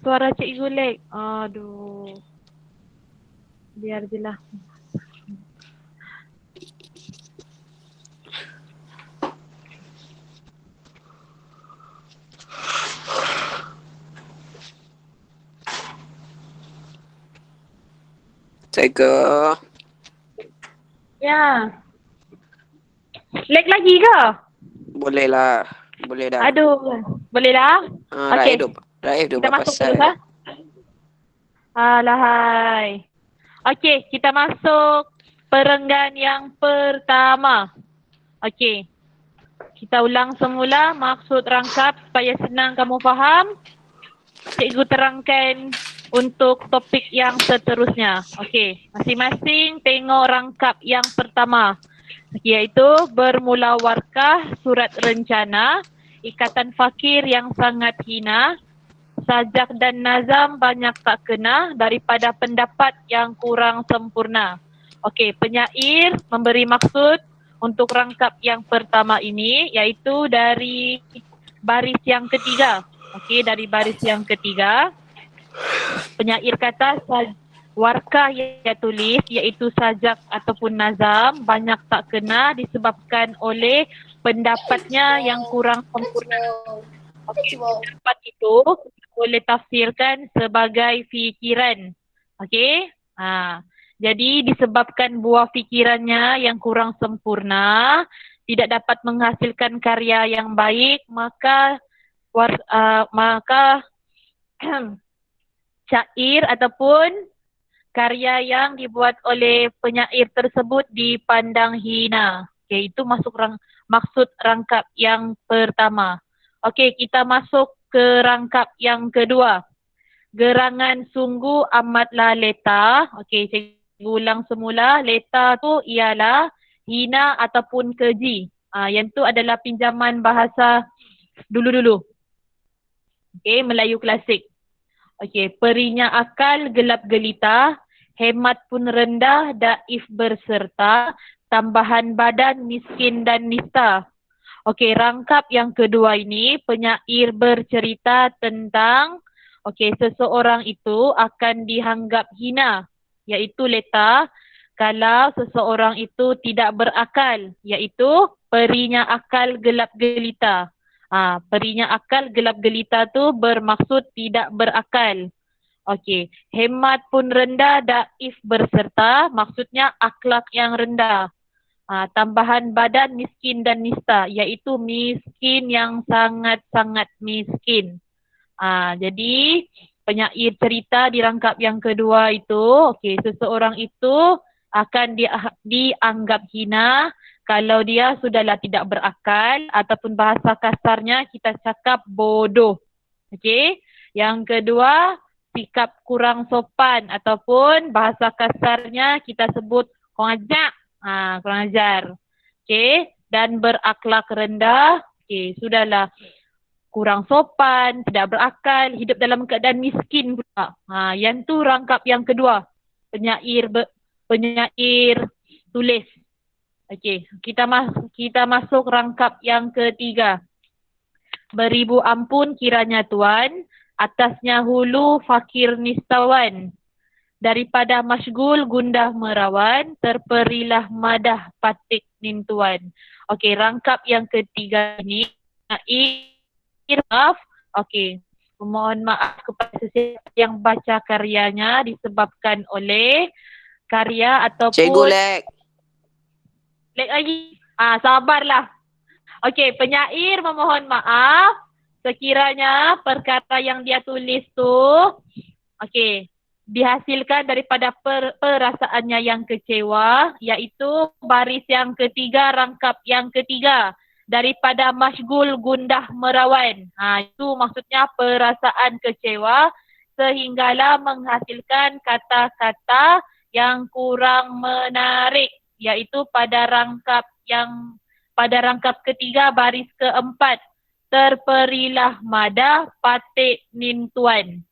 Suara Cikgu lag. Aduh. Biar je lah. Cikgu. Ya. Lag lagi ke? Boleh lah. Boleh dah. Aduh. Boleh lah? Okey. Raif Kita berapa masuk pasal? dulu, ha? Alahai. Okey, kita masuk perenggan yang pertama. Okey. Kita ulang semula maksud rangkap supaya senang kamu faham. Cikgu terangkan untuk topik yang seterusnya. Okey, masing-masing tengok rangkap yang pertama. Iaitu bermula warkah, surat rencana, ikatan fakir yang sangat hina, sajak dan nazam banyak tak kena daripada pendapat yang kurang sempurna. Okey, penyair memberi maksud untuk rangkap yang pertama ini iaitu dari baris yang ketiga. Okey, dari baris yang ketiga. Penyair kata warkah yang dia tulis iaitu sajak ataupun nazam banyak tak kena disebabkan oleh pendapatnya yang kurang sempurna. Okey, pendapat itu boleh tafsirkan sebagai fikiran. Okey? Jadi disebabkan buah fikirannya yang kurang sempurna, tidak dapat menghasilkan karya yang baik, maka syair ataupun karya yang dibuat oleh penyair tersebut dipandang hina. Okey, itu maksud rangkap yang pertama. Okey, kita masuk ke rangkap yang kedua. Gerangan sungguh amatlah leta. Okey, cikgu ulang semula. Leta tu ialah hina ataupun keji. Yang tu adalah pinjaman bahasa dulu-dulu. Okey, Melayu klasik. Okey, perinya akal gelap gelita, hemat pun rendah, daif berserta, tambahan badan miskin dan nista. Okey, rangkap yang kedua ini penyair bercerita tentang seseorang itu akan dianggap hina, iaitu leta, kalau seseorang itu tidak berakal, iaitu perinya akal gelap gelita. Perinya akal gelap gelita tu bermaksud tidak berakal. Okey, hemat pun rendah, daif berserta, maksudnya akhlak yang rendah. Tambahan badan miskin dan nista, iaitu miskin yang sangat-sangat miskin. Jadi penyair cerita di rangkap yang kedua itu, seseorang itu akan dianggap hina kalau dia sudahlah tidak berakal ataupun bahasa kasarnya kita cakap bodoh. Okey. Yang kedua, sikap kurang sopan ataupun bahasa kasarnya kita sebut kurang ajar. Kurang ajar. Okey, dan berakhlak rendah. Okey, sudahlah kurang sopan, tidak berakal, hidup dalam keadaan miskin pula. Yang tu rangkap yang kedua. Penyair tulis. Okey, kita masuk rangkap yang ketiga. Beribu ampun kiranya Tuan, atasnya hulu fakir nistawan. Daripada masyghul gundah merawan, terperilah madah patik nintuan. Okey, rangkap yang ketiga ini, maaf. Okey, mohon maaf kepada sesiapa yang baca karyanya disebabkan oleh karya ataupun Cikgu lag. Lag lagi. Sabarlah. Okey, penyair memohon maaf sekiranya perkara yang dia tulis tu dihasilkan daripada perasaannya yang kecewa, iaitu baris yang ketiga, rangkap yang ketiga. Daripada masyghul gundah merawan. Itu maksudnya perasaan kecewa sehinggalah menghasilkan kata-kata yang kurang menarik, iaitu pada rangkap ketiga baris keempat, terperilah madah patik nintuan.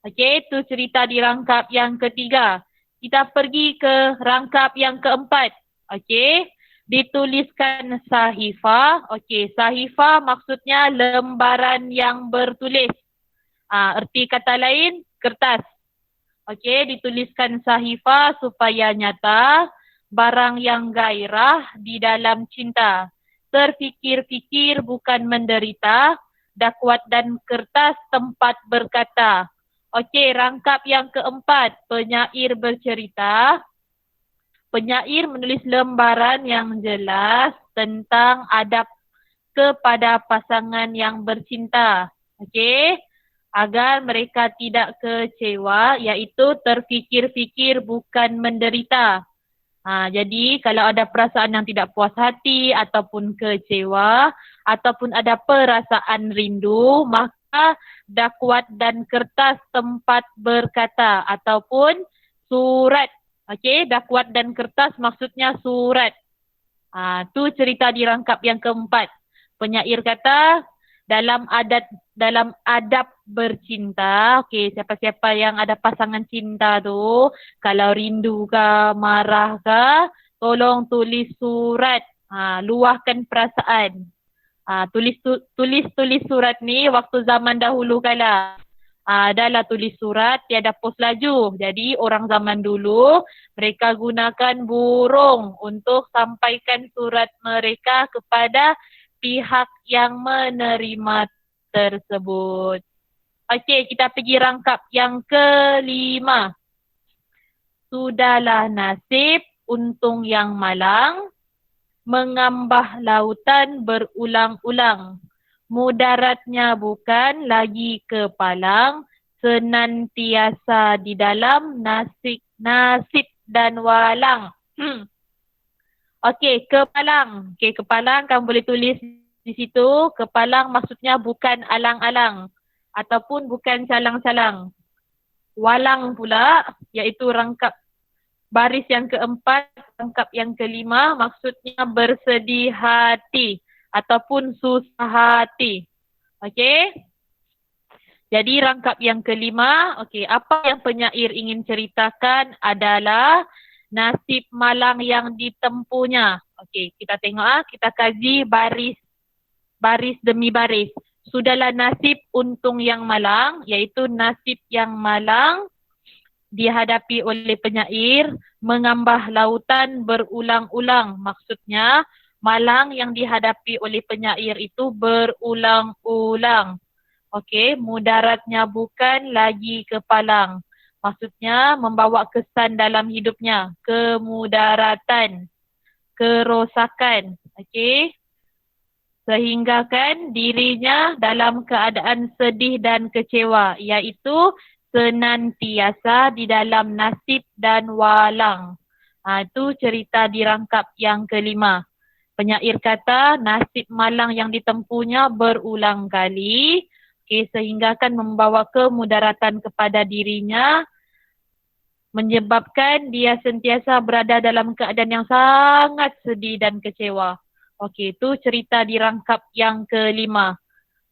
Okey, itu cerita di rangkap yang ketiga. Kita pergi ke rangkap yang keempat. Okey, dituliskan sahifah. Okey, sahifah maksudnya lembaran yang bertulis. Erti kata lain, kertas. Okey, dituliskan sahifah supaya nyata barang yang gairah di dalam cinta. Terfikir-fikir bukan menderita, dakwat dan kertas tempat berkata. Okey, rangkap yang keempat, penyair bercerita. Penyair menulis lembaran yang jelas tentang adab kepada pasangan yang bercinta. Okey, agar mereka tidak kecewa, iaitu terfikir-fikir bukan menderita. Jadi kalau ada perasaan yang tidak puas hati ataupun kecewa ataupun ada perasaan rindu, maka dakwat dan kertas tempat berkata ataupun surat. Okey, dakwat dan kertas maksudnya surat. Tu cerita dirangkap yang keempat. Penyair kata dalam adab bercinta, okey, siapa-siapa yang ada pasangan cinta tu, kalau rindu ke, marah ke, tolong tulis surat, luahkan perasaan. Tulis surat ni waktu zaman dahulu kala. Adalah tulis surat, tiada pos laju. Jadi orang zaman dulu, mereka gunakan burung untuk sampaikan surat mereka kepada pihak yang menerima tersebut. Okey, kita pergi rangkap yang kelima. Sudahlah nasib untung yang malang, mengambah lautan berulang-ulang. Mudaratnya bukan lagi kepalang, senantiasa di dalam nasib dan walang. Okey, kepalang. Okey, kepalang kamu boleh tulis di situ. Kepalang maksudnya bukan alang-alang ataupun bukan calang-calang. Walang pula iaitu rangkap baris yang keempat, rangkap yang kelima maksudnya bersedih hati ataupun susah hati. Okey? Jadi rangkap yang kelima, okey, apa yang penyair ingin ceritakan adalah nasib malang yang ditempuhnya. Okey, kita tengok kita kaji baris demi baris. Sudahlah nasib untung yang malang, iaitu nasib yang malang dihadapi oleh penyair, mengambah lautan berulang-ulang. Maksudnya malang yang dihadapi oleh penyair itu berulang-ulang. Okey, mudaratnya bukan lagi kepalang. Maksudnya membawa kesan dalam hidupnya, kemudaratan, kerosakan. Okey, sehinggakan dirinya dalam keadaan sedih dan kecewa, iaitu senantiasa di dalam nasib dan walang. Itu cerita dirangkap yang kelima. Penyair kata nasib malang yang ditempuhnya berulang kali, sehingga akan membawa kemudaratan kepada dirinya, menyebabkan dia sentiasa berada dalam keadaan yang sangat sedih dan kecewa. Itu cerita dirangkap yang kelima.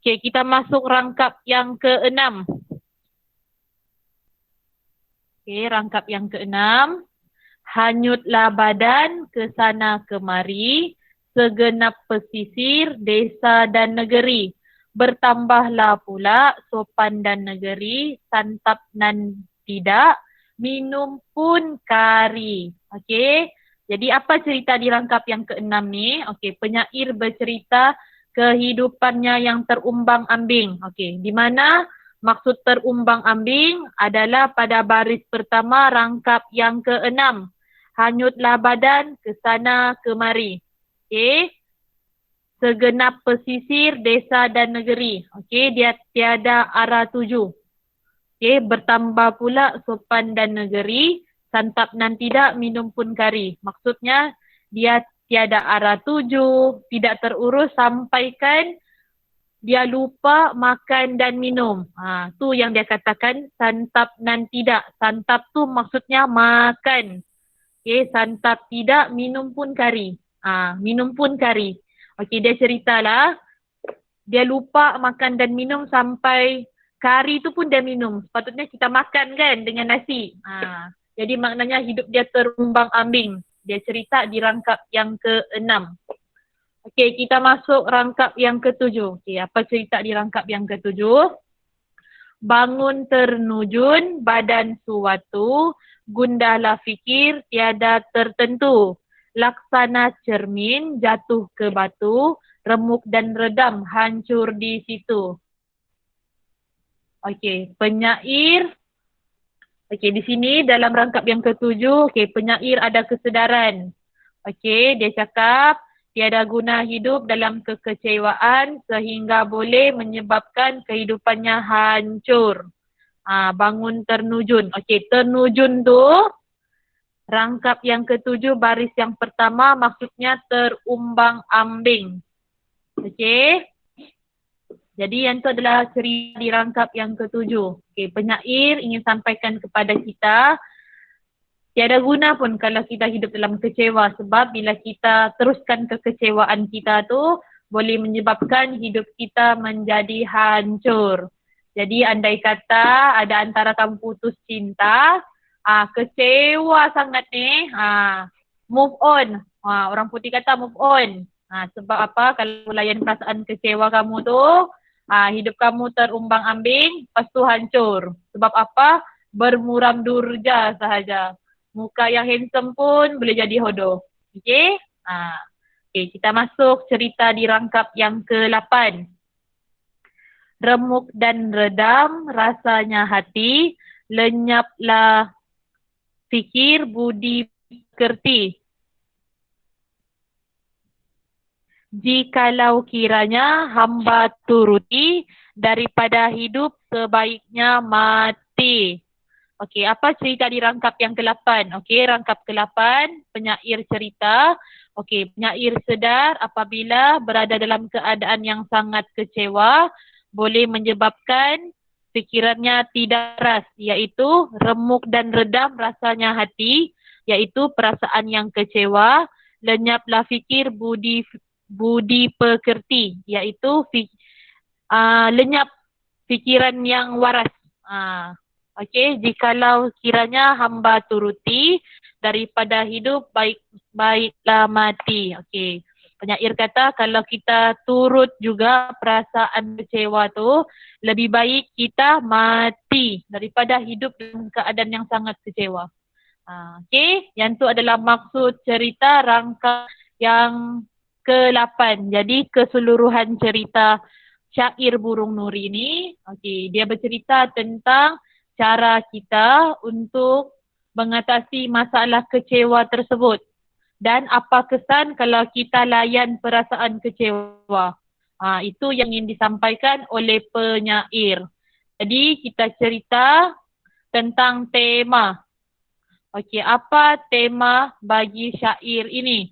Kita masuk rangkap yang keenam. Rangkap yang keenam. Hanyutlah badan ke sana kemari, segenap pesisir, desa dan negeri. Bertambahlah pula sopan dan negeri, santap nan tidak, minum pun kari. Okey. Jadi apa cerita di rangkap yang keenam ni? Okey, penyair bercerita kehidupannya yang terumbang-ambing. Okey, di mana maksud terumbang-ambing adalah pada baris pertama rangkap yang keenam. Hanyutlah badan ke sana kemari. Okey. Segenap pesisir, desa dan negeri. Okey, dia tiada arah tuju. Okey, bertambah pula sopan dan negeri, santap nan tidak, minum pun kari. Maksudnya dia tiada arah tuju, tidak terurus sampaikan dia lupa makan dan minum. Tu yang dia katakan santap nan tidak. Santap tu maksudnya makan. Okey, santap tidak, minum pun kari. Minum pun kari. Okey, dia ceritalah dia lupa makan dan minum sampai kari tu pun dia minum. Sepatutnya kita makan kan dengan nasi. Jadi maknanya hidup dia terumbang-ambing. Dia cerita di rangkap yang keenam. Okey, kita masuk rangkap yang ketujuh. Okey, apa cerita di rangkap yang ketujuh? bangun ternujun, badan suatu, gundahlah fikir, tiada tertentu. Laksana cermin, jatuh ke batu, remuk dan redam, hancur di situ. Okey, penyair. Okey, di sini dalam rangkap yang ketujuh, okey, penyair ada kesedaran. Okey, dia cakap, tiada guna hidup dalam kekecewaan sehingga boleh menyebabkan kehidupannya hancur. Bangun ternujun. Okey, ternujun tu rangkap yang ketujuh baris yang pertama maksudnya terumbang-ambing. Okey. Jadi yang tu adalah cerita di rangkap yang ketujuh. Okey, penyair ingin sampaikan kepada kita, tiada guna pun kalau kita hidup dalam kecewa sebab bila kita teruskan kekecewaan kita tu boleh menyebabkan hidup kita menjadi hancur. Jadi andai kata ada antara kamu putus cinta, kecewa sangat ni, move on. Orang putih kata move on. Sebab apa? Kalau layan perasaan kecewa kamu tu, hidup kamu terumbang-ambing, lepas tu hancur. Sebab apa? Bermuram durja sahaja. Muka yang handsome pun boleh jadi hodoh. Okey? Okey, kita masuk cerita di rangkap yang ke-8. Remuk dan redam rasanya hati, lenyaplah fikir budi kerti. Jikalau kiranya hamba turuti, daripada hidup sebaiknya mati. Okey, apa cerita di rangkap yang ke-8? Okey, rangkap ke-8, penyair cerita. Okey, penyair sedar apabila berada dalam keadaan yang sangat kecewa, boleh menyebabkan fikirannya tidak keras, iaitu remuk dan redam rasanya hati, iaitu perasaan yang kecewa, lenyaplah fikir budi pekerti, iaitu lenyap fikiran yang waras. Okey, jikalau kiranya hamba turuti, daripada hidup baiklah mati. Okey. Penyair kata kalau kita turut juga perasaan kecewa tu, lebih baik kita mati daripada hidup dalam keadaan yang sangat kecewa. Okey, yang tu adalah maksud cerita rangkap yang ke-8. Jadi keseluruhan cerita syair Burung Nuri ini, okey, dia bercerita tentang cara kita untuk mengatasi masalah kecewa tersebut. Dan apa kesan kalau kita layan perasaan kecewa. Itu yang ingin disampaikan oleh penyair. Jadi kita cerita tentang tema. Okey, apa tema bagi syair ini?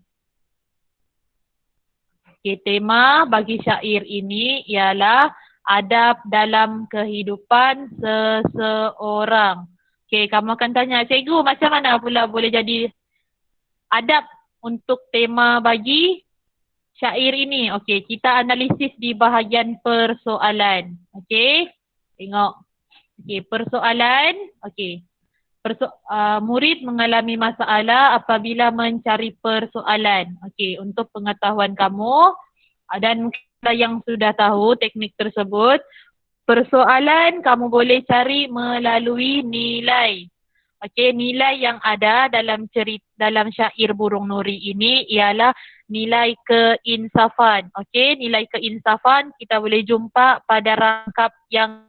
Okey, tema bagi syair ini ialah adab dalam kehidupan seseorang. Okey, kamu akan tanya, cikgu macam mana pula boleh jadi adab untuk tema bagi syair ini? Okey, kita analisis di bahagian persoalan. Okey, tengok. Okey, persoalan. Okey, murid mengalami masalah apabila mencari persoalan. Okey, untuk pengetahuan kamu dan mungkin yang sudah tahu teknik tersebut, persoalan kamu boleh cari melalui nilai. Okey, nilai yang ada dalam syair Burung Nuri ini ialah nilai keinsafan. Okey, nilai keinsafan kita boleh jumpa pada rangkap yang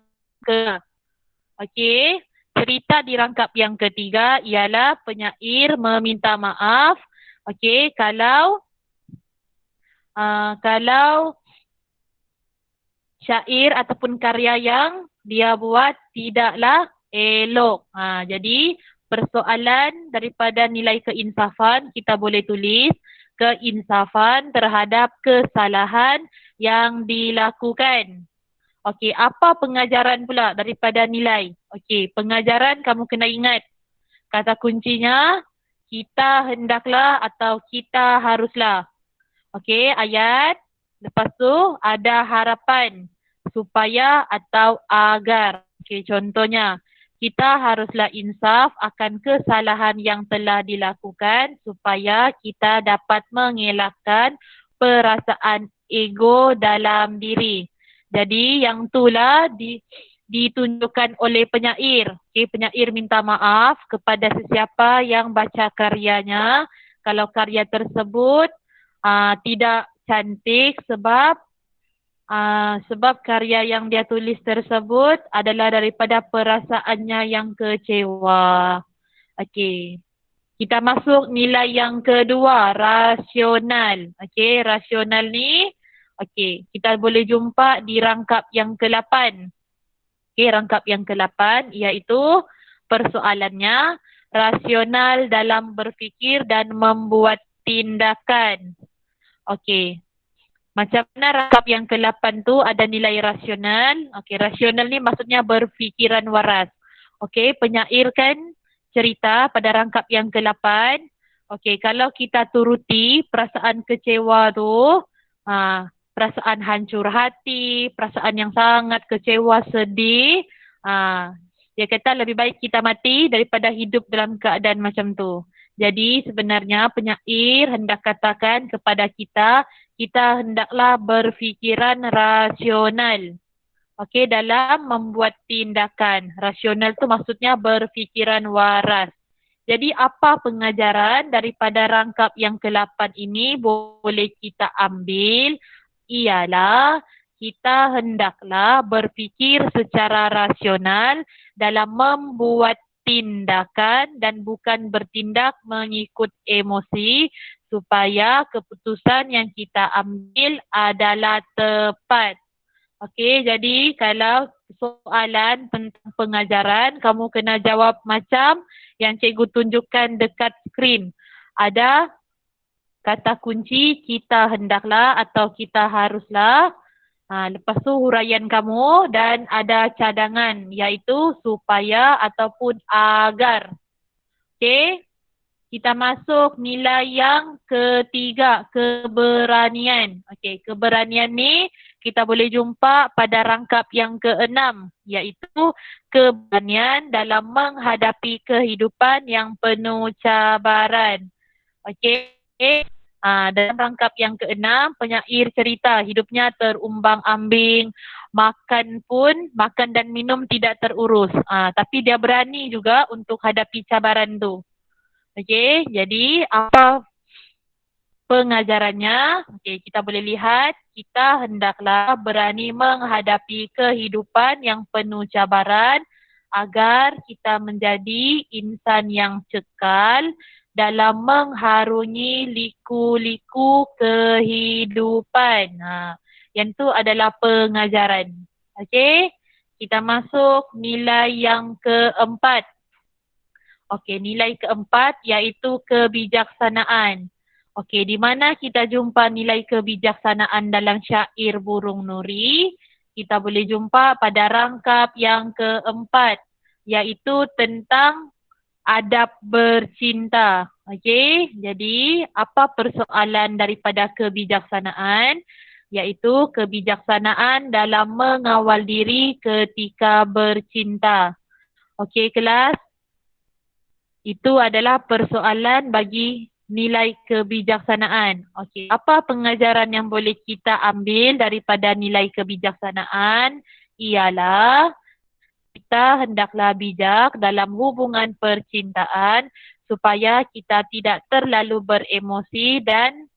Okey, cerita di rangkap yang ketiga ialah penyair meminta maaf. Okey, kalau syair ataupun karya yang dia buat tidaklah elok. Jadi persoalan daripada nilai keinsafan kita boleh tulis keinsafan terhadap kesalahan yang dilakukan. Okey, apa pengajaran pula daripada nilai? Okey, pengajaran kamu kena ingat. Kata kuncinya, kita hendaklah atau kita haruslah. Okey, ayat. Lepas tu ada harapan supaya atau agar. Okey, contohnya, kita haruslah insaf akan kesalahan yang telah dilakukan supaya kita dapat mengelakkan perasaan ego dalam diri. Jadi yang itulah ditunjukkan oleh penyair. Okay, penyair minta maaf kepada sesiapa yang baca karyanya kalau karya tersebut tidak cantik sebab karya yang dia tulis tersebut adalah daripada perasaannya yang kecewa. Okey. Kita masuk nilai yang kedua, rasional. Okey, rasional ni kita boleh jumpa di rangkap yang ke-8. Okey, rangkap yang ke-8 iaitu persoalannya rasional dalam berfikir dan membuat tindakan. Okey. Macam mana rangkap yang ke-8 tu ada nilai rasional. Okey, rasional ni maksudnya berfikiran waras. Okey, penyair kan cerita pada rangkap yang ke-8. Okey, kalau kita turuti perasaan kecewa tu, perasaan hancur hati, perasaan yang sangat kecewa, sedih, dia kata lebih baik kita mati daripada hidup dalam keadaan macam tu. Jadi sebenarnya penyair hendak katakan kepada kita hendaklah berfikiran rasional. Okey, dalam membuat tindakan. Rasional tu maksudnya berfikiran waras. Jadi apa pengajaran daripada rangkap yang ke-8 ini boleh kita ambil ialah kita hendaklah berfikir secara rasional dalam membuat tindakan dan bukan bertindak mengikut emosi supaya keputusan yang kita ambil adalah tepat. Okey, jadi kalau soalan tentang pengajaran, kamu kena jawab macam yang cikgu tunjukkan dekat skrin. Ada kata kunci kita hendaklah atau kita haruslah. Lepas tu huraian kamu dan ada cadangan iaitu supaya ataupun agar. Okey. Kita masuk nilai yang ketiga, keberanian. Okey, keberanian ni kita boleh jumpa pada rangkap yang ke-6 iaitu keberanian dalam menghadapi kehidupan yang penuh cabaran. Okey. Dalam rangkap yang ke-6, penyair cerita hidupnya terumbang-ambing, makan dan minum tidak terurus. Tapi dia berani juga untuk hadapi cabaran tu. Okey, jadi apa pengajarannya? Okey, kita boleh lihat kita hendaklah berani menghadapi kehidupan yang penuh cabaran agar kita menjadi insan yang cekal dalam mengharungi liku-liku kehidupan. Yang tu adalah pengajaran. Okey, kita masuk nilai yang keempat. Okey, nilai keempat iaitu kebijaksanaan. Okey, di mana kita jumpa nilai kebijaksanaan dalam syair Burung Nuri? Kita boleh jumpa pada rangkap yang keempat iaitu tentang adab bercinta. Okey, jadi apa persoalan daripada kebijaksanaan? Iaitu kebijaksanaan dalam mengawal diri ketika bercinta. Okey kelas, itu adalah persoalan bagi nilai kebijaksanaan. Okey, apa pengajaran yang boleh kita ambil daripada nilai kebijaksanaan? Ialah kita hendaklah bijak dalam hubungan percintaan supaya kita tidak terlalu beremosi dan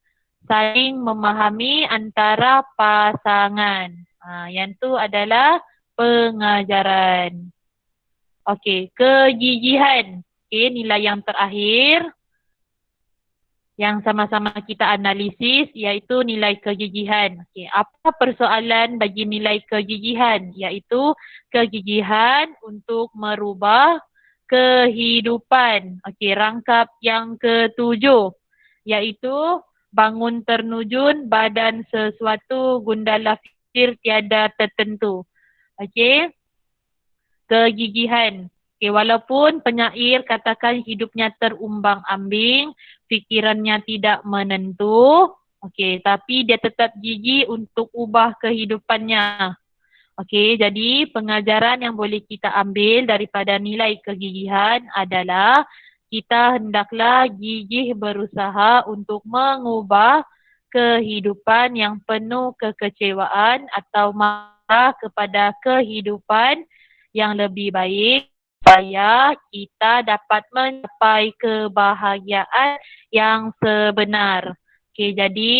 saling memahami antara pasangan. Yang tu adalah pengajaran. Okey, kegigihan. Okey, nilai yang terakhir yang sama-sama kita analisis iaitu nilai kegigihan. Okey, apa persoalan bagi nilai kegigihan? Iaitu kegigihan untuk merubah kehidupan. Okey, rangkap yang ke-7 iaitu bangun ternujun badan sesuatu gundala fikir tiada tertentu. Okey, kegigihan. Okay, walaupun penyair katakan hidupnya terumbang-ambing, fikirannya tidak menentu, okay, tapi dia tetap gigih untuk ubah kehidupannya. Okay, jadi pengajaran yang boleh kita ambil daripada nilai kegigihan adalah kita hendaklah gigih berusaha untuk mengubah kehidupan yang penuh kekecewaan atau marah kepada kehidupan yang lebih baik supaya kita dapat mencapai kebahagiaan yang sebenar. Okey, jadi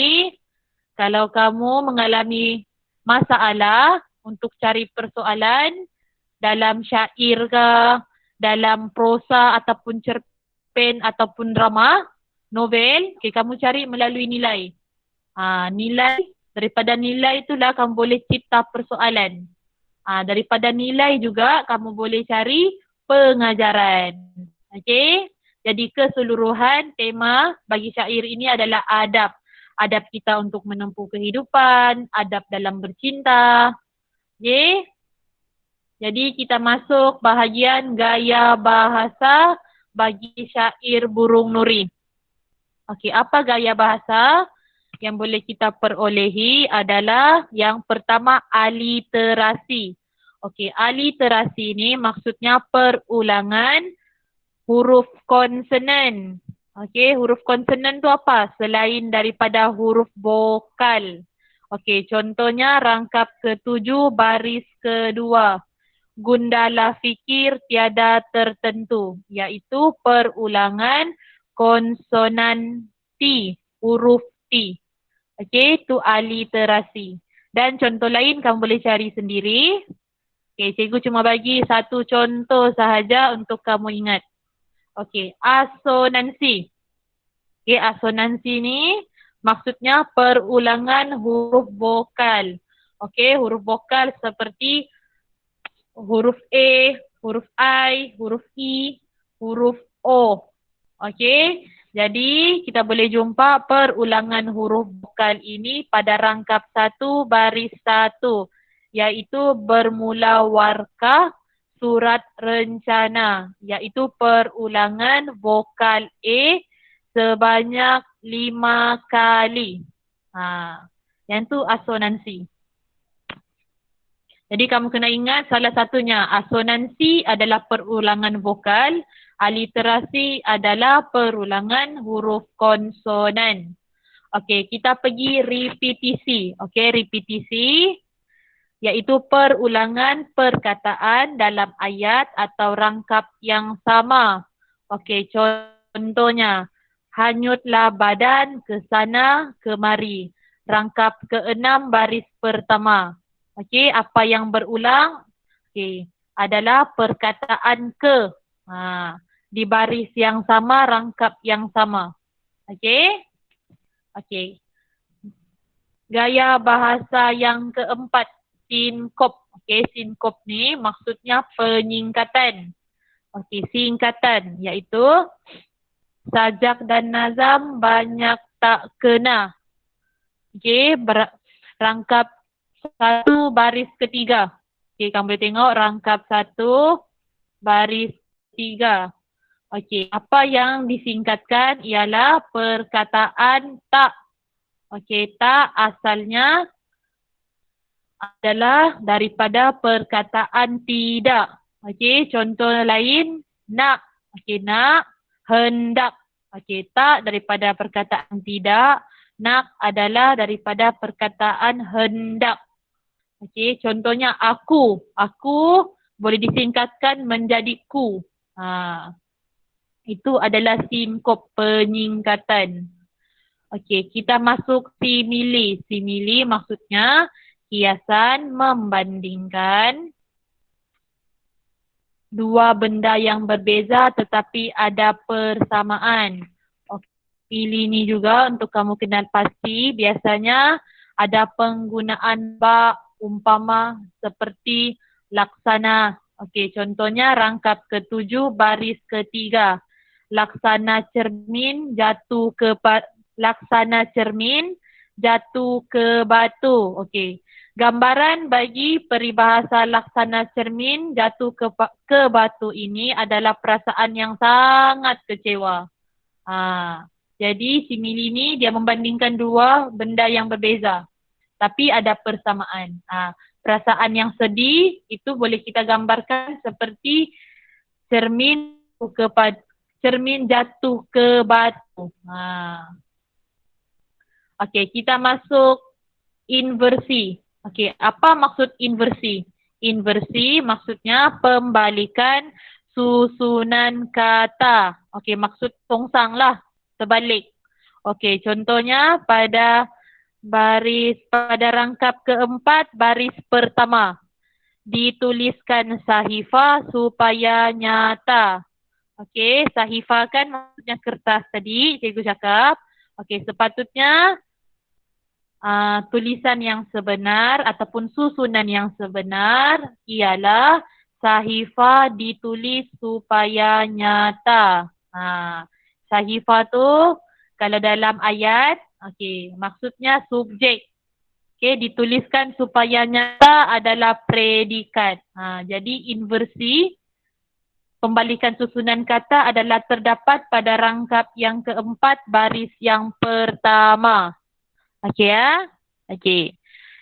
kalau kamu mengalami masalah untuk cari persoalan dalam syair ke, dalam prosa ataupun cerpen ataupun drama, novel, okay, kamu cari melalui nilai. Nilai, daripada nilai itulah kamu boleh cipta persoalan. Daripada nilai juga kamu boleh cari pengajaran. Okey? Jadi keseluruhan tema bagi syair ini adalah adab. Adab kita untuk menempuh kehidupan, adab dalam bercinta. Okey? Jadi kita masuk bahagian gaya bahasa bagi syair Burung Nuri. Okey, apa gaya bahasa yang boleh kita perolehi adalah yang pertama aliterasi. Okey, aliterasi ni maksudnya perulangan huruf konsonan. Okey, huruf konsonan tu apa? Selain daripada huruf vokal. Okey, contohnya rangkap ke-7 baris ke-2. Gundala fikir tiada tertentu, iaitu perulangan konsonan T, huruf T. Okey, itu aliterasi. Dan contoh lain kamu boleh cari sendiri. Okey, cikgu cuma bagi satu contoh sahaja untuk kamu ingat. Okey, asonansi. Okey, asonansi ni maksudnya perulangan huruf vokal. Okey, huruf vokal seperti huruf A, huruf I, huruf E, huruf O. Okey, jadi kita boleh jumpa perulangan huruf vokal ini pada rangkap 1 baris 1, iaitu bermula warkah surat rencana, iaitu perulangan vokal A sebanyak 5 kali. Yang tu asonansi. Jadi kamu kena ingat salah satunya asonansi adalah perulangan vokal, aliterasi adalah perulangan huruf konsonan. Okey, kita pergi repetisi. Okey, repetisi iaitu perulangan perkataan dalam ayat atau rangkap yang sama. Okey, contohnya hanyutlah badan ke sana kemari. Rangkap ke-6 baris pertama. Okey, apa yang berulang? Okey, adalah perkataan ke. Di baris yang sama, rangkap yang sama. Okey? Okey. Gaya bahasa yang keempat, sinkop. Okey, sinkop ni maksudnya penyingkatan. Okey, singkatan iaitu sajak dan nazam banyak tak kena. Okey, rangkap 1 baris ketiga. Okey, kamu boleh tengok rangkap 1 baris 3. Okey, apa yang disingkatkan ialah perkataan tak. Okey, tak asalnya adalah daripada perkataan tidak. Okey, contoh lain nak. Okey, nak, hendak. Okey, tak daripada perkataan tidak, nak adalah daripada perkataan hendak. Okey, contohnya aku. Aku boleh disingkatkan menjadi ku. Itu adalah sinkop, penyingkatan. Okey, kita masuk simili. Simili maksudnya kiasan membandingkan dua benda yang berbeza tetapi ada persamaan. Simili ni juga untuk kamu kenal pasti biasanya ada penggunaan ba umpama seperti laksana. Okey, contohnya rangkap ke-7 baris ke-3. Laksana cermin jatuh ke batu. Okey. Gambaran bagi peribahasa laksana cermin jatuh ke batu ini adalah perasaan yang sangat kecewa. Jadi simili ni dia membandingkan dua benda yang berbeza. Tapi ada persamaan. Perasaan yang sedih itu boleh kita gambarkan seperti cermin jatuh ke batu. Okey, kita masuk inversi. Okey, apa maksud inversi? Inversi maksudnya pembalikan susunan kata. Okey, maksud tongsang lah, terbalik. Okey, contohnya pada rangkap keempat, baris pertama. Dituliskan sahifah supaya nyata. Okey, sahifah kan maksudnya kertas tadi, cikgu cakap. Okey, sepatutnya tulisan yang sebenar ataupun susunan yang sebenar ialah sahifah ditulis supaya nyata. Sahifah tu kalau dalam ayat, okey, maksudnya subjek. Okey, dituliskan supaya nyata adalah predikat. Jadi inversi pembalikan susunan kata adalah terdapat pada rangkap yang keempat baris yang pertama. Okey ya. Okey.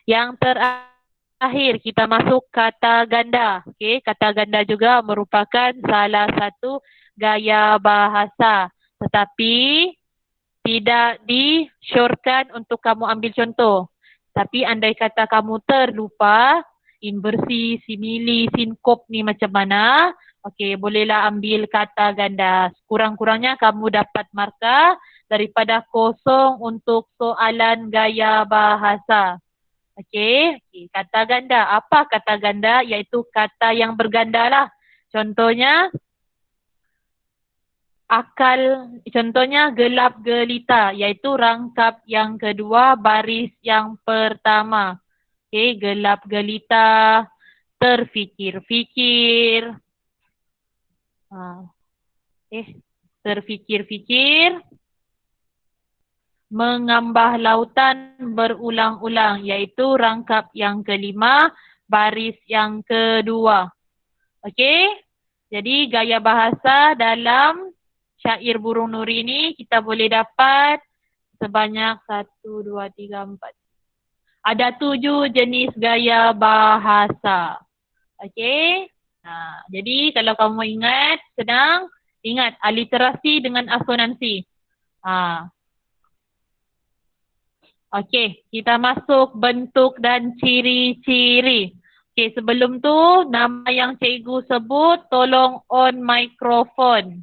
Yang terakhir kita masuk kata ganda. Okey, kata ganda juga merupakan salah satu gaya bahasa. Tetapi tidak disyorkan untuk kamu ambil contoh. Tapi andai kata kamu terlupa inversi, simili, sinkop ni macam mana, okey, bolehlah ambil kata ganda. Kurang-kurangnya kamu dapat markah daripada 0 untuk soalan gaya bahasa. Okey, kata ganda. Apa kata ganda? Iaitu kata yang berganda lah. Contohnya, contohnya gelap gelita, iaitu rangkap yang kedua, baris yang pertama. Okey, gelap gelita, terfikir-fikir. Terfikir-fikir. Mengambah lautan berulang-ulang, iaitu rangkap yang kelima, baris yang kedua. Okey? Jadi gaya bahasa dalam syair burung nuri ni kita boleh dapat sebanyak 1, 2, 3, 4. Ada 7 jenis gaya bahasa. Okey? Jadi kalau kamu ingat, senang. Ingat, aliterasi dengan asonansi. Okey, kita masuk bentuk dan ciri-ciri. Okey, sebelum tu nama yang cikgu sebut tolong on mikrofon.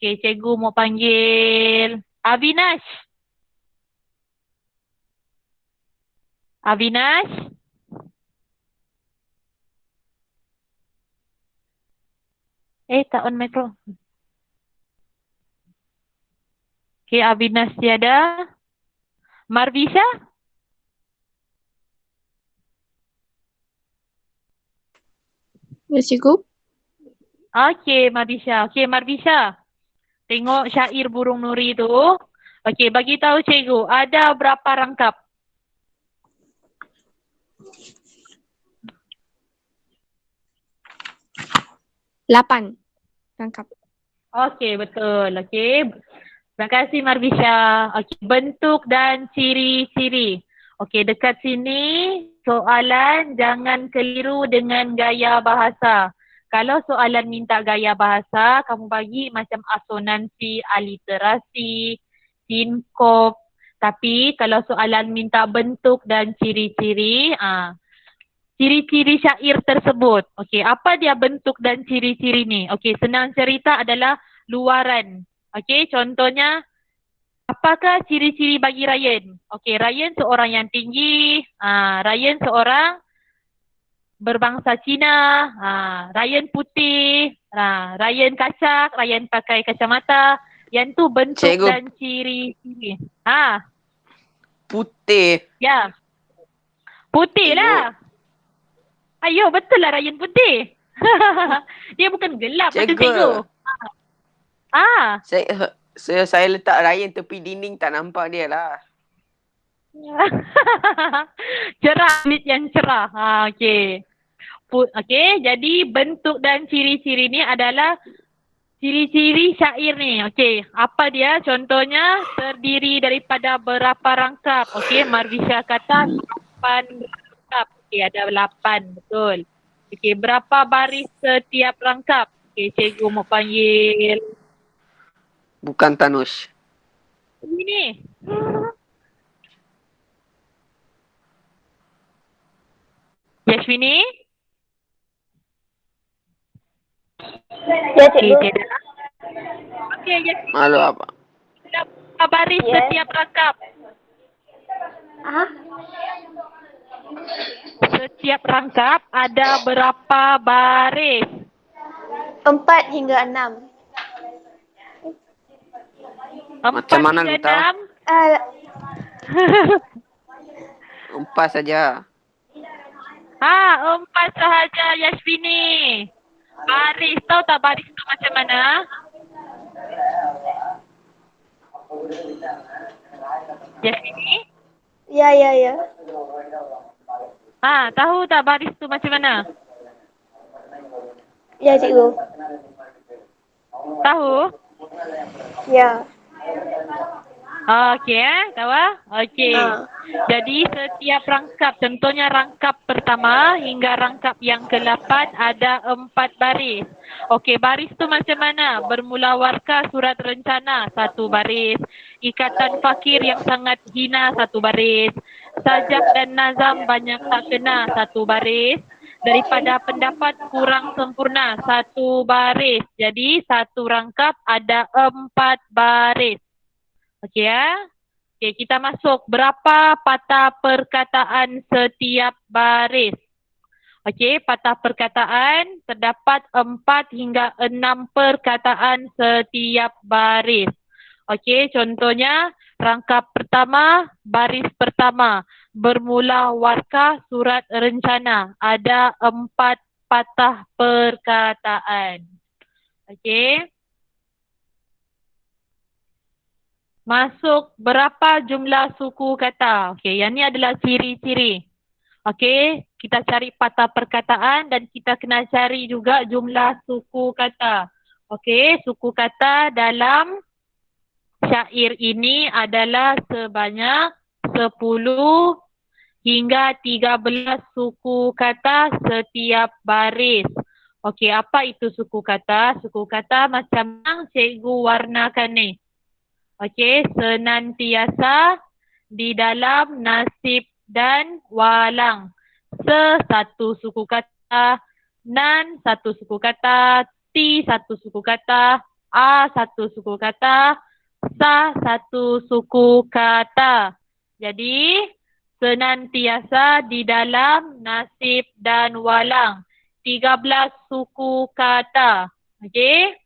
Okey, cikgu mau panggil Avinash. Avinash? Tak on mikrofon. Okey, Avinash tiada. Marvisha? Ya, cikgu. Okey, Marvisha. Okey, Marvisha. Tengok syair burung nuri tu. Okey, bagi tahu cikgu, ada berapa rangkap? 8 rangkap. Okey, betul. Okey. Terima kasih Marvisha. Okey, bentuk dan ciri-ciri. Okey, dekat sini soalan jangan keliru dengan gaya bahasa. Kalau soalan minta gaya bahasa, kamu bagi macam asonansi, aliterasi, sinkop. Tapi kalau soalan minta bentuk dan ciri-ciri, ciri-ciri syair tersebut. Okey, apa dia bentuk dan ciri-ciri ni? Okey, senang cerita adalah luaran. Okey, contohnya, apakah ciri-ciri bagi Ryan? Okey, Ryan seorang yang tinggi, Ryan seorang berbangsa Cina, Ryan putih, Ryan kacak, Ryan pakai kacamata. Yang tu bentuk Cikgu. dan ciri-ciri. Putih. Ya. Putih lah. Ayo, betul lah Ryan putih. Dia bukan gelap macam cikgu. Saya letak Ryan tepi dinding, tak nampak dia lah. Cerah, kulit yang cerah. Okey. Okey, jadi bentuk dan ciri-ciri ni adalah ciri-ciri syair ni. Okey, apa dia? Contohnya terdiri daripada berapa rangkap? Okey, Marvisha kata 8 rangkap. Okey, ada 8, betul. Okey, berapa baris setiap rangkap? Okey, cikgu mau panggil. Bukan Tanush. Ini. Yashwini? Ya, Okey, cikgu. cikgu. Okey, jadi Malu apa? berapa baris Ya. setiap rangkap? Ah, Setiap rangkap ada berapa baris? 4 hingga 6. 4 mana hingga lu tahu? 6? Ah, 4 saja. 4 sahaja Yasmini. Baris, tahu tak baris tu macam mana? Yasmini? ya, ya, ya. Tahu tak baris tu macam mana? Ya, cikgu. Tahu? Ya. Okey, tahu ah? Okey. Ah. Jadi setiap rangkap, contohnya rangkap pertama hingga rangkap yang ke-8 ada 4 baris. Okey, baris tu macam mana? Bermula warka surat rencana, 1 baris. Ikatan fakir yang sangat hina, 1 baris. Sajak dan nazam banyak tak kena, 1 baris. Daripada pendapat kurang sempurna, 1 baris. Jadi satu rangkap ada 4 baris. Okey ya. Okey, kita masuk. Berapa patah perkataan setiap baris? Okey, patah perkataan terdapat 4 hingga 6 perkataan setiap baris. Okey, contohnya rangkap pertama, baris pertama. Bermula warka surat rencana. Ada 4 patah perkataan. Okey. Masuk berapa jumlah suku kata? Okey, yang ni adalah ciri-ciri. Okey, kita cari patah perkataan dan kita kena cari juga jumlah suku kata. Okey, suku kata dalam syair ini adalah sebanyak 10 hingga 13 suku kata setiap baris. Okey, apa itu suku kata? Suku kata macam yang cikgu warnakan ni. Okey, senantiasa, di dalam, nasib dan walang. Satu suku kata, nan satu suku kata, ti satu suku kata, a satu suku kata, sa satu suku kata. Jadi, senantiasa, di dalam, nasib dan walang. 13 suku kata. Okey?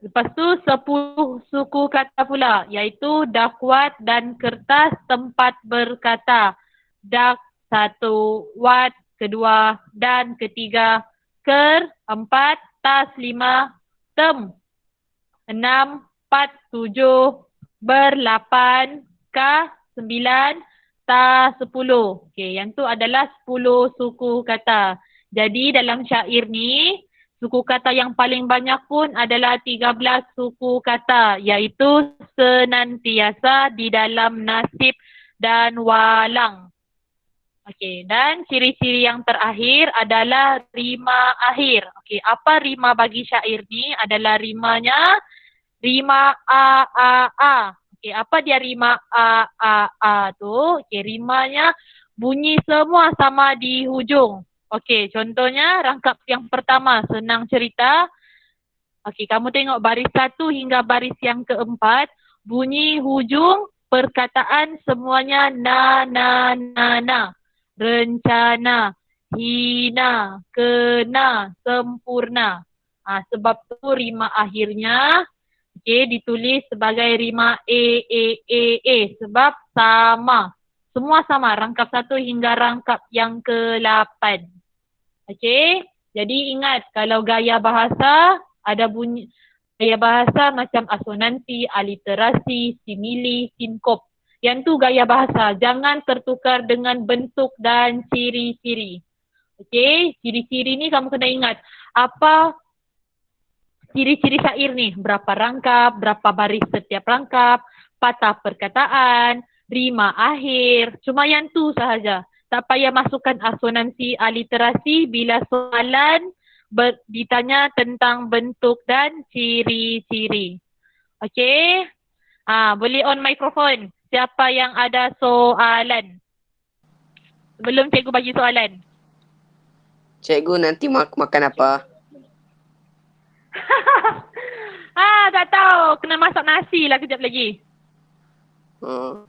Lepas tu 10 suku kata pula, iaitu dakwat dan kertas tempat berkata. Dak satu, wat kedua, dan ketiga, ker empat, tas 5, tem 6, 4, 7, ber 8, ka 9, ta 10. Okey, yang tu adalah 10 suku kata. Jadi dalam syair ni, suku kata yang paling banyak pun adalah 13 suku kata, iaitu senantiasa, di dalam, nasib dan walang. Okey, dan ciri-ciri yang terakhir adalah rima akhir. Okey, apa rima bagi syair ni? Adalah rimanya rima a. Okey, apa dia rima a tu? Okey, rimanya bunyi semua sama di hujung. Okey, contohnya rangkap yang pertama, senang cerita. Okey, kamu tengok baris 1 hingga baris yang keempat, bunyi hujung perkataan semuanya na. Rencana, hina, kena, sempurna. Sebab tu rima akhirnya ditulis sebagai rima e sebab sama. Semua sama, rangkap 1 hingga rangkap yang ke-8. Okey, jadi ingat kalau gaya bahasa ada bunyi gaya bahasa macam asonansi, aliterasi, simili, sinkop. Yang tu gaya bahasa, jangan tertukar dengan bentuk dan ciri-ciri. Okey, ciri-ciri ni kamu kena ingat. Apa ciri-ciri syair ni? Berapa rangkap, berapa baris setiap rangkap, patah perkataan, rima akhir. Cuma yang tu sahaja. Tak payah masukkan asonansi, aliterasi bila soalan ditanya tentang bentuk dan ciri-ciri. Okey? Boleh on mikrofon. Siapa yang ada soalan? Sebelum cikgu bagi soalan. Cikgu nanti makan apa? Tak tahu. Kena masak nasi lah kejap lagi. Oh.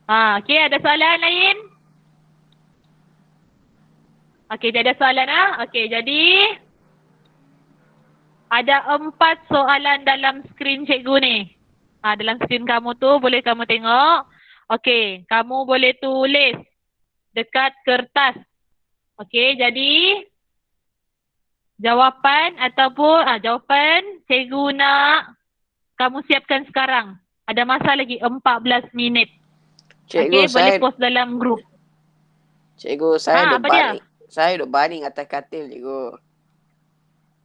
Okey, ada soalan lain? Okey, tak ada soalan Okey, jadi ada 4 soalan dalam skrin cikgu ni. Dalam skrin kamu tu boleh kamu tengok. Okey, kamu boleh tulis dekat kertas. Okey, jadi jawapan cikgu nak kamu siapkan sekarang. Ada masa lagi 14 minit. Cikgu, Okey, boleh post dalam grup. Cikgu, saya duk apa dia? baring. Saya duk baring atas katil, cikgu.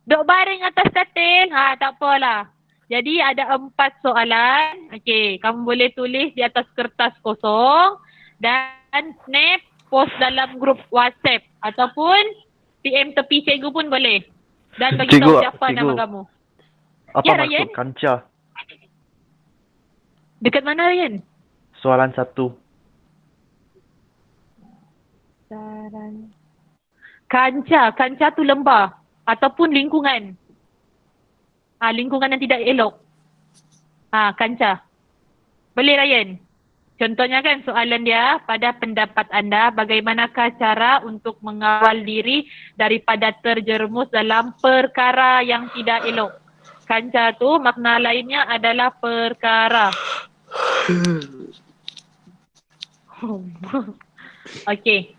Duk baring atas katil? Tak apalah. Jadi ada 4 soalan. Okey, kamu boleh tulis di atas kertas kosong dan snap post dalam grup WhatsApp ataupun PM tepi cikgu pun boleh. Dan bagi tahu siapa nama kamu. Apa Ya, maksud Ryan? kanca? Dekat mana, Ryan? Soalan 1. Kanca tu lembah ataupun lingkungan. Lingkungan yang tidak elok. Kanca. Boleh, Ryan? Contohnya kan soalan dia, pada pendapat anda bagaimanakah cara untuk mengawal diri daripada terjerumus dalam perkara yang tidak elok? Kanca tu makna lainnya adalah perkara. Okey.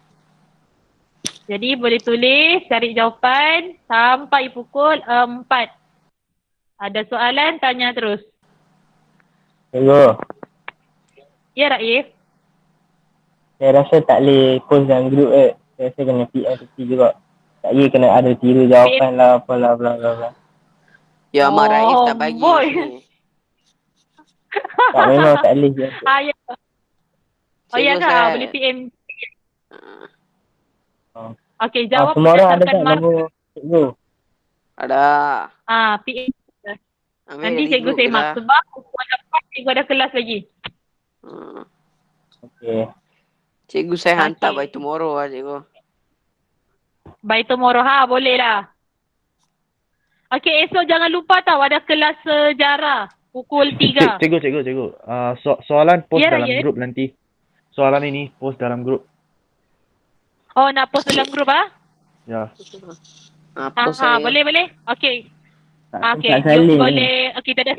Jadi boleh tulis, cari jawapan sampai pukul 4. Ada soalan, tanya terus. Cikgu, Ya, Raif? saya rasa tak boleh post dalam grup Saya rasa kena PM tepi juga. Tak boleh kena ada tiru jawapan lah, apalah, bla bla bla. Ya, Mak Raif tak bagi. boy. Ni. Tak, memang tak boleh. Ya. Oh, ya Cikgu, kah? Boleh PM. Okey, jawab Semua orang ada berdasarkan tak nama cikgu? Ada. PM. Ambil Nanti dari cikgu grup je semak. lah. Sebab pukul 4 cikgu ada kelas lagi. Okey. Cikgu saya hantar Okey. by tomorrow lah, cikgu. By tomorrow, boleh lah. Okey, esok jangan lupa tahu ada kelas sejarah. Pukul 3. Cikgu. Soalan post Ya, dalam Ryan? grup nanti. Soalan ini post dalam grup. Oh, nak post dalam grup Ya. Apa saya? Boleh. Okey. Okey, Tak saling. boleh. Okey, tak ada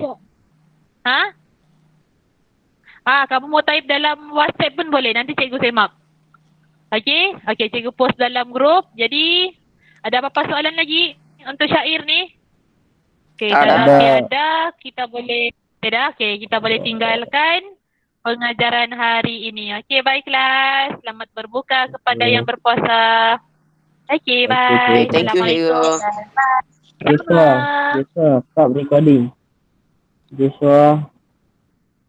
kamu mau type dalam WhatsApp pun boleh. Nanti cikgu semak. Okey, cikgu post dalam grup. Jadi, ada apa-apa soalan lagi untuk syair ni? Okey, Tak kalau ada. tiada, kita boleh kita boleh tinggalkan pengajaran hari ini. Okey, baiklah. Selamat berbuka kepada yang berpuasa. Okey, bye. Thank you, Assalamualaikum. cikgu. Bye. Joshua, stop recording. Joshua.